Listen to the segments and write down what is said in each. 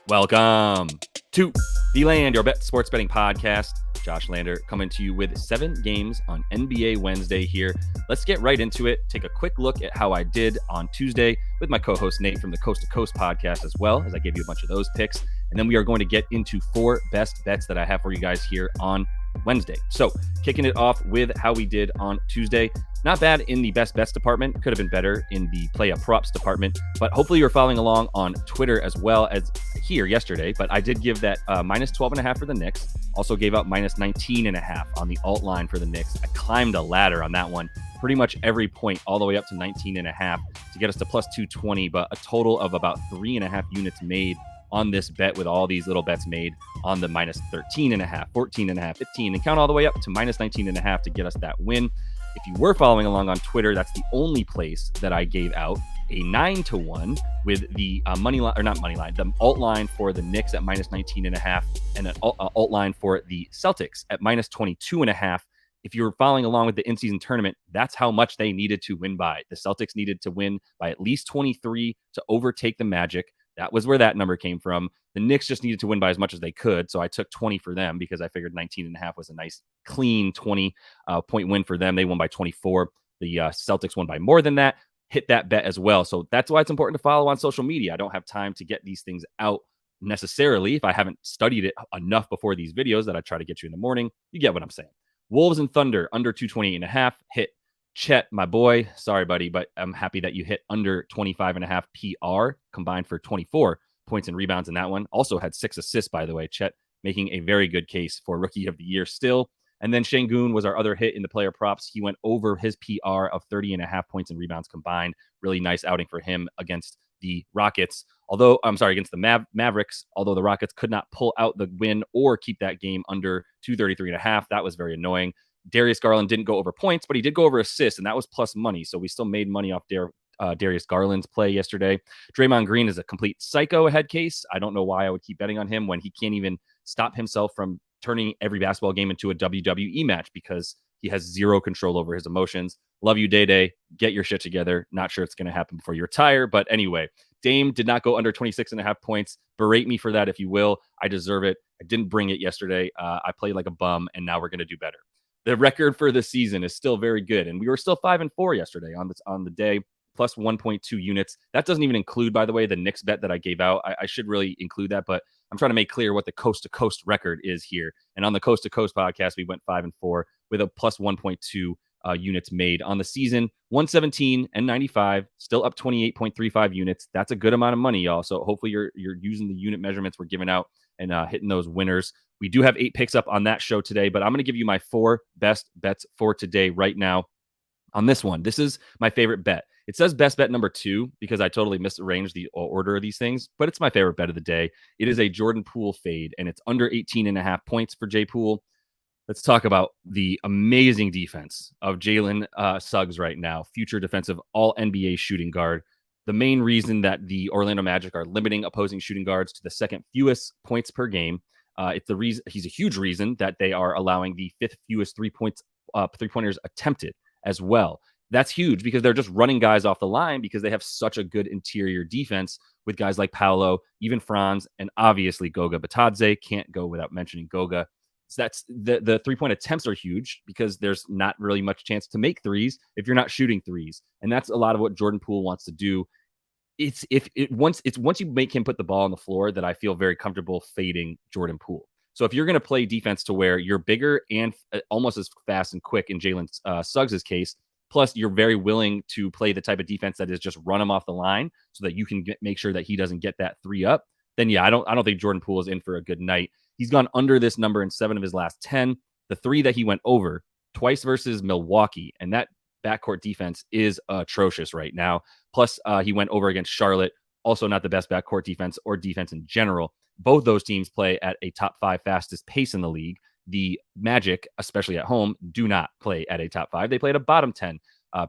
Welcome to The Land, your sports betting podcast. Josh Lander coming to you with 7 games on NBA Wednesday here. Let's get right into it. Take a quick look at how I did on Tuesday with my co-host Nate from the Coast to Coast podcast, as well as I gave you a bunch of those picks. And then we are going to get into 4 best bets that I have for you guys here on Wednesday. So kicking it off with how we did on Tuesday. Not bad in the best bets department. Could have been better in the Playa props department, but hopefully you're following along on Twitter as well as here yesterday. But I did give that minus 12.5 for the Knicks. Also gave out minus 19.5 on the alt line for the Knicks. I climbed a ladder on that one, pretty much every point all the way up to 19.5 to get us to plus 220, but a total of about 3.5 units made on this bet, with all these little bets made on the minus 13.5, 14.5, 15, and count all the way up to minus 19.5 to get us that win. If you were following along on Twitter, that's the only place that I gave out a 9-1 with the money line, or not money line, the alt line for the Knicks at minus 19.5 and an alt line for the Celtics at minus 22.5. If you were following along with the in-season tournament, that's how much they needed to win by. The Celtics needed to win by at least 23 to overtake the Magic. That was where that number came from. The Knicks just needed to win by as much as they could, so I took 20 for them because I figured 19.5 was a nice, clean 20-point win for them. They won by 24. The Celtics won by more than that. Hit that bet as well. So that's why it's important to follow on social media. I don't have time to get these things out necessarily if I haven't studied it enough before these videos that I try to get you in the morning. You get what I'm saying. Wolves and Thunder under 228.5 hit. Chet, my boy, sorry, buddy, but I'm happy that you hit under 25.5 PR combined for 24 points and rebounds in that one. Also had 6 assists, by the way. Chet making a very good case for Rookie of the Year still. And then Şengün was our other hit in the player props. He went over his PR of 30.5 points and rebounds combined. Really nice outing for him against the Rockets. Against the Mavericks, although the Rockets could not pull out the win or keep that game under 233.5. That was very annoying. Darius Garland didn't go over points, but he did go over assists, and that was plus money. So we still made money off Darius Garland's play yesterday. Draymond Green is a complete psycho head case. I don't know why I would keep betting on him when he can't even stop himself from turning every basketball game into a WWE match because he has zero control over his emotions. Love you, Day. Get your shit together. Not sure it's going to happen before you retire. But anyway, Dame did not go under 26.5 points. Berate me for that if you will. I deserve it. I didn't bring it yesterday. I played like a bum, and now we're going to do better. The record for the season is still very good, and we were still 5-4 yesterday on the day, plus 1.2 units. That doesn't even include, by the way, the Knicks bet that I gave out. I should really include that, but I'm trying to make clear what the coast-to-coast record is here. And on the coast-to-coast podcast, we went 5-4 with a plus 1.2 units made on the season. 117 and 95, still up 28.35 units. That's a good amount of money, y'all. So hopefully you're using the unit measurements we're giving out and hitting those winners. We do have 8 picks up on that show today, but I'm going to give you my 4 best bets for today right now on this one. This is my favorite bet. It says best bet number 2 because I totally misarranged the order of these things, but it's my favorite bet of the day. It is a Jordan Poole fade, and it's under 18.5 points for Jay Poole. Let's talk about the amazing defense of Jalen Suggs right now, future defensive all-NBA shooting guard. The main reason that the Orlando Magic are limiting opposing shooting guards to the second fewest points per game. It's the reason he's a huge reason that they are allowing the 5th fewest three-pointers attempted as well. That's huge because they're just running guys off the line because they have such a good interior defense with guys like Paolo, even Franz, and obviously Goga Bitadze. Can't go without mentioning Goga. So that's the 3-point attempts are huge because there's not really much chance to make threes if you're not shooting threes. And that's a lot of what Jordan Poole wants to do. Once you make him put the ball on the floor that I feel very comfortable fading Jordan Poole. So if you're going to play defense to where you're bigger and almost as fast and quick in Jalen Suggs' case, plus you're very willing to play the type of defense that is just run him off the line so that you can make sure that he doesn't get that 3 up, then yeah, I don't think Jordan Poole is in for a good night. He's gone under this number in 7 of his last 10. The 3 that he went over twice versus Milwaukee, and that backcourt defense is atrocious right now. Plus, he went over against Charlotte, also not the best backcourt defense or defense in general. Both those teams play at a top 5 fastest pace in the league. The Magic, especially at home, do not play at a top 5. They play at a bottom 10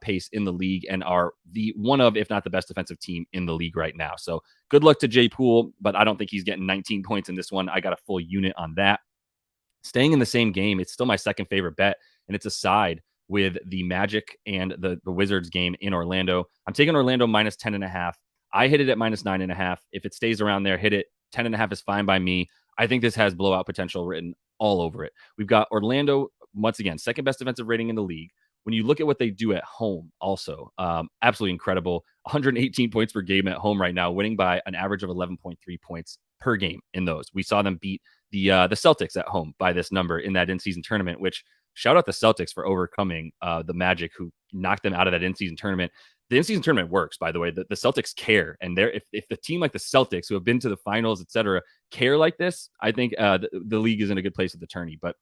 pace in the league and are the one of, if not the best defensive team in the league right now. So good luck to Jay Poole, but I don't think he's getting 19 points in this one. I got a full unit on that. Staying in the same game, it's still my second favorite bet, and it's a side with the Magic and the Wizards game in Orlando. I'm taking Orlando minus 10.5. I hit it at minus 9.5. If it stays around there, hit it. 10.5 is fine by me. I think this has blowout potential written all over it. We've got Orlando, once again, second best defensive rating in the league. When you look at what they do at home, also absolutely incredible. 118 points per game at home right now, winning by an average of 11.3 points per game in those. We saw them beat the Celtics at home by this number in that in-season tournament, which shout out the Celtics for overcoming the Magic, who knocked them out of that in-season tournament. The in-season tournament works, by the way. The Celtics care, and if the team like the Celtics, who have been to the finals, etc., care like this, I think the league is in a good place at the tourney. But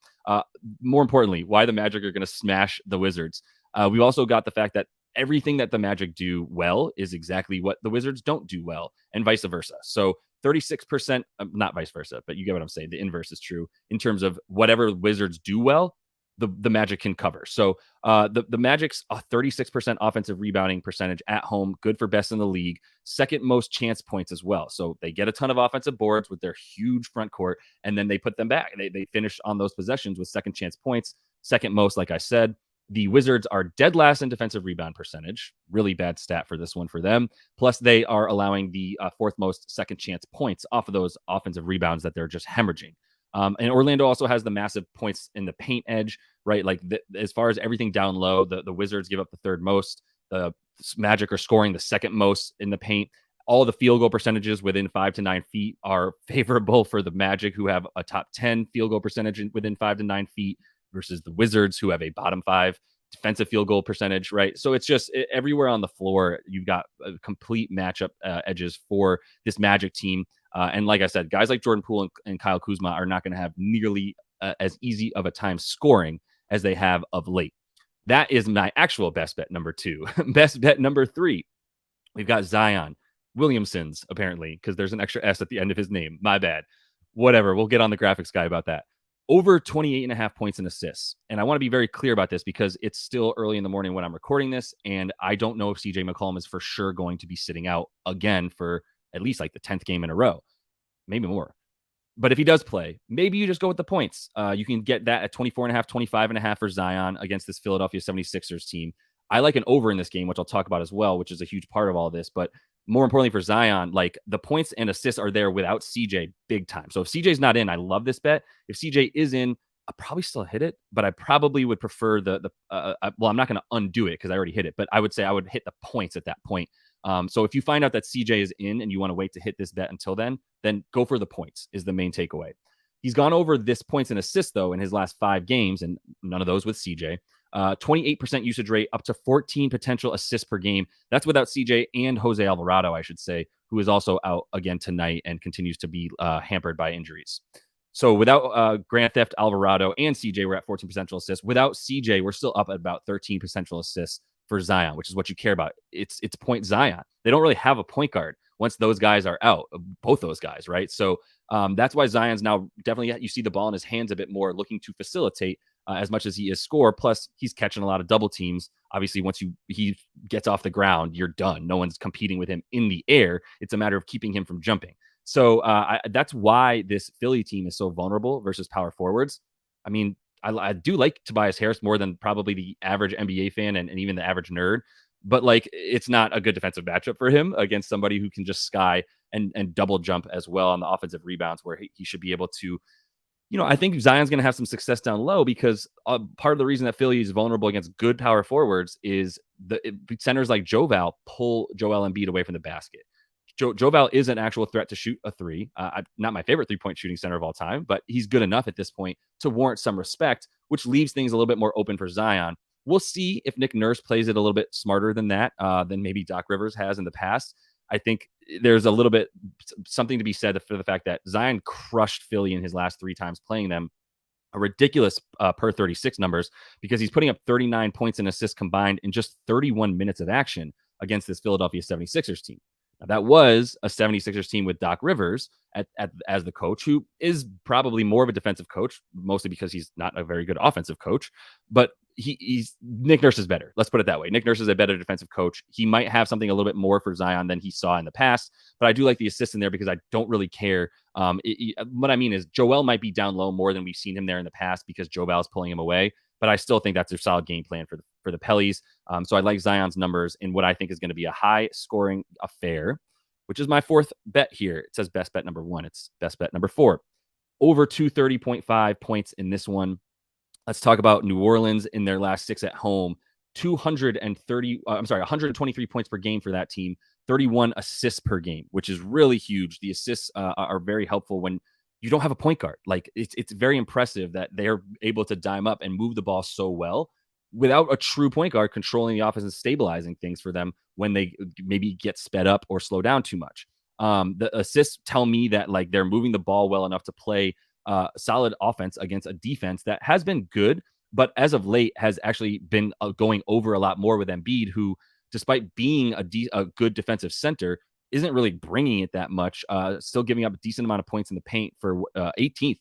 more importantly, why the Magic are going to smash the Wizards. We've also got the fact that everything that the Magic do well is exactly what the Wizards don't do well, and vice versa. So 36%, not vice versa, but you get what I'm saying. The inverse is true in terms of whatever Wizards do well, the Magic can cover. So the Magic's a 36% offensive rebounding percentage at home, good for best in the league, second most chance points as well. So they get a ton of offensive boards with their huge front court, and then they put them back. They finish on those possessions with second chance points, second most, like I said. The Wizards are dead last in defensive rebound percentage. Really bad stat for this one for them. Plus, they are allowing the fourth most second chance points off of those offensive rebounds that they're just hemorrhaging. And Orlando also has the massive points in the paint edge, right? Like as far as everything down low, the Wizards give up the third most. The Magic are scoring the second most in the paint. All the field goal percentages within 5 to 9 feet are favorable for the Magic, who have a top 10 field goal percentage within 5 to 9 feet versus the Wizards, who have a bottom 5 defensive field goal percentage, right? So it's just everywhere on the floor, you've got complete matchup edges for this Magic team. And like I said, guys like Jordan Poole and Kyle Kuzma are not going to have nearly as easy of a time scoring as they have of late. That is my actual best bet number 2. Best bet number 3, we've got Zion Williamson's, apparently, because there's an extra S at the end of his name. My bad. Whatever. We'll get on the graphics guy about that. Over 28.5 points and assists. And I want to be very clear about this because it's still early in the morning when I'm recording this, and I don't know if CJ McCollum is for sure going to be sitting out again for at least like the 10th game in a row, maybe more. But if he does play, maybe you just go with the points. You can get that at 24.5, 25.5 for Zion against this Philadelphia 76ers team. I like an over in this game, which I'll talk about as well, which is a huge part of all this. But more importantly for Zion, like the points and assists are there without CJ big time. So if CJ's not in, I love this bet. If CJ is in, I'll probably still hit it, but I probably would prefer well, I'm not going to undo it because I already hit it, but I would say I would hit the points at that point. So if you find out that CJ is in and you want to wait to hit this bet until then go for the points is the main takeaway. He's gone over this points and assists, though, in his last 5 games, and none of those with CJ. 28% usage rate, up to 14 potential assists per game. That's without CJ and Jose Alvarado, I should say, who is also out again tonight and continues to be hampered by injuries. So without Grand Theft Alvarado and CJ, we're at 14 potential assists. Without CJ, we're still up at about 13 potential assists for Zion, which is what you care about. It's point Zion. They don't really have a point guard once those guys are out, both those guys, right? So that's why Zion's now definitely, you see the ball in his hands a bit more, looking to facilitate as much as he is score. Plus, he's catching a lot of double teams. Obviously, once he gets off the ground, you're done. No one's competing with him in the air. It's a matter of keeping him from jumping. So that's why this Philly team is so vulnerable versus power forwards. I mean, I do like Tobias Harris more than probably the average NBA fan and even the average nerd. But like, it's not a good defensive matchup for him against somebody who can just sky and double jump as well on the offensive rebounds, where he should be able to. I think Zion's going to have some success down low because part of the reason that Philly is vulnerable against good power forwards is the centers like Joval pull Joel Embiid away from the basket. Joval is an actual threat to shoot a 3. Not my favorite 3-point shooting center of all time, but he's good enough at this point to warrant some respect, which leaves things a little bit more open for Zion. We'll see if Nick Nurse plays it a little bit smarter than that, than maybe Doc Rivers has in the past. I think there's a little bit something to be said for the fact that Zion crushed Philly in his last 3 times playing them, a ridiculous per 36 numbers, because he's putting up 39 points and assists combined in just 31 minutes of action against this Philadelphia 76ers team. Now, that was a 76ers team with Doc Rivers as the coach, who is probably more of a defensive coach, mostly because he's not a very good offensive coach. But he's Nick Nurse is better. Let's put it that way. Nick Nurse is a better defensive coach. He might have something a little bit more for Zion than he saw in the past, but I do like the assist in there because I don't really care. What I mean is Joel might be down low more than we've seen him there in the past because Joval's pulling him away, but I still think that's a solid game plan for the Pellies. So I like Zion's numbers in what I think is going to be a high scoring affair. which is my fourth bet here. It says best bet number 1. It's best bet number 4. Over 230.5 points in this one. Let's talk about New Orleans in their last 6 at home. 123 points per game for that team, 31 assists per game, which is really huge. The assists are very helpful when you don't have a point guard. Like it's very impressive that they're able to dime up and move the ball so well without a true point guard controlling the offense and stabilizing things for them when they maybe get sped up or slow down too much. The assists tell me that like they're moving the ball well enough to play solid offense against a defense that has been good, but as of late has actually been going over a lot more with Embiid, who, despite being a good defensive center, isn't really bringing it that much. Still giving up a decent amount of points in the paint for 18th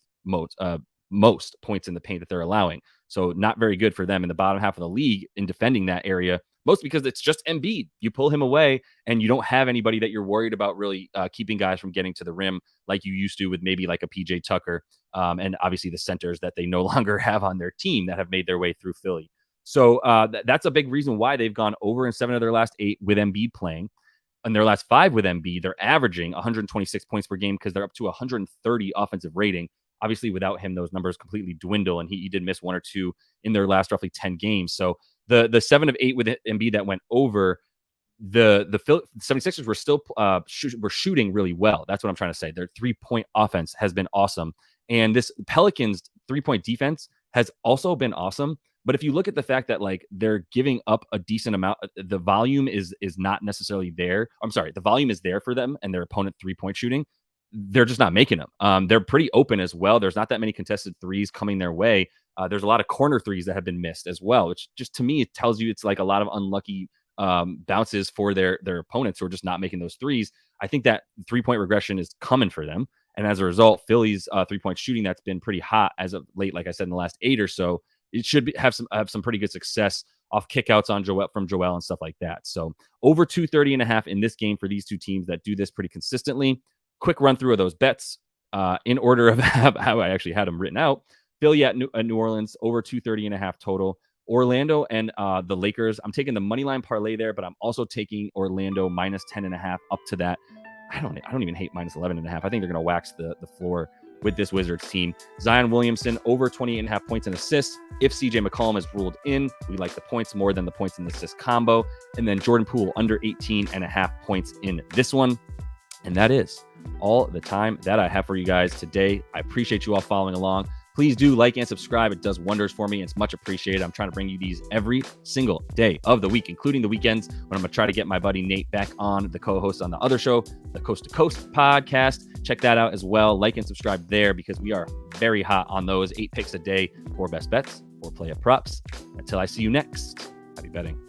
most points in the paint that they're allowing. So not very good for them in the bottom half of the league in defending that area, mostly because it's just Embiid. You pull him away and you don't have anybody that you're worried about really keeping guys from getting to the rim like you used to with maybe like a PJ Tucker and obviously the centers that they no longer have on their team that have made their way through Philly. So that's a big reason why they've gone over in 7 of their last 8 with Embiid playing. In their last 5 with Embiid, they're averaging 126 points per game because they're up to 130 offensive rating. Obviously, without him, those numbers completely dwindle, and he did miss 1 or 2 in their last roughly 10 games. So the 7 of 8 with Embiid that went over, the 76ers were still were shooting really well. That's what I'm trying to say. Their 3-point offense has been awesome, and this Pelicans 3-point defense has also been awesome. But if you look at the fact that like they're giving up a decent amount, the volume is not necessarily there. I'm sorry, the volume is there for them and their opponent 3-point shooting. They're just not making them. They're pretty open as well. There's not that many contested threes coming their way. There's a lot of corner threes that have been missed as well, which just to me, it tells you it's like a lot of unlucky bounces for their opponents who are just not making those threes. I think that 3-point regression is coming for them. And as a result, Philly's 3-point shooting that's been pretty hot as of late, like I said, in the last 8 or so, it should have some pretty good success off kickouts on Joel and stuff like that. So over 230.5 in this game for these two teams that do this pretty consistently. Quick run through of those bets in order of how I actually had them written out. Philly at New Orleans, over 230.5 total. Orlando and the Lakers. I'm taking the money line parlay there, but I'm also taking Orlando minus 10.5 up to that. I don't even hate minus 11.5. I think they're going to wax the floor with this Wizards team. Zion Williamson over 28.5 points and assists. If CJ McCollum is ruled in, we like the points more than the points and assist combo. And then Jordan Poole under 18.5 points in this one. And that is all the time that I have for you guys today. I appreciate you all following along. Please do like and subscribe. It does wonders for me. It's much appreciated. I'm trying to bring you these every single day of the week, including the weekends when I'm going to try to get my buddy Nate back on, the co-host on the other show, the Coast to Coast podcast. Check that out as well. Like and subscribe there because we are very hot on those 8 picks a day for best bets or Playa props. Until I see you next, happy betting.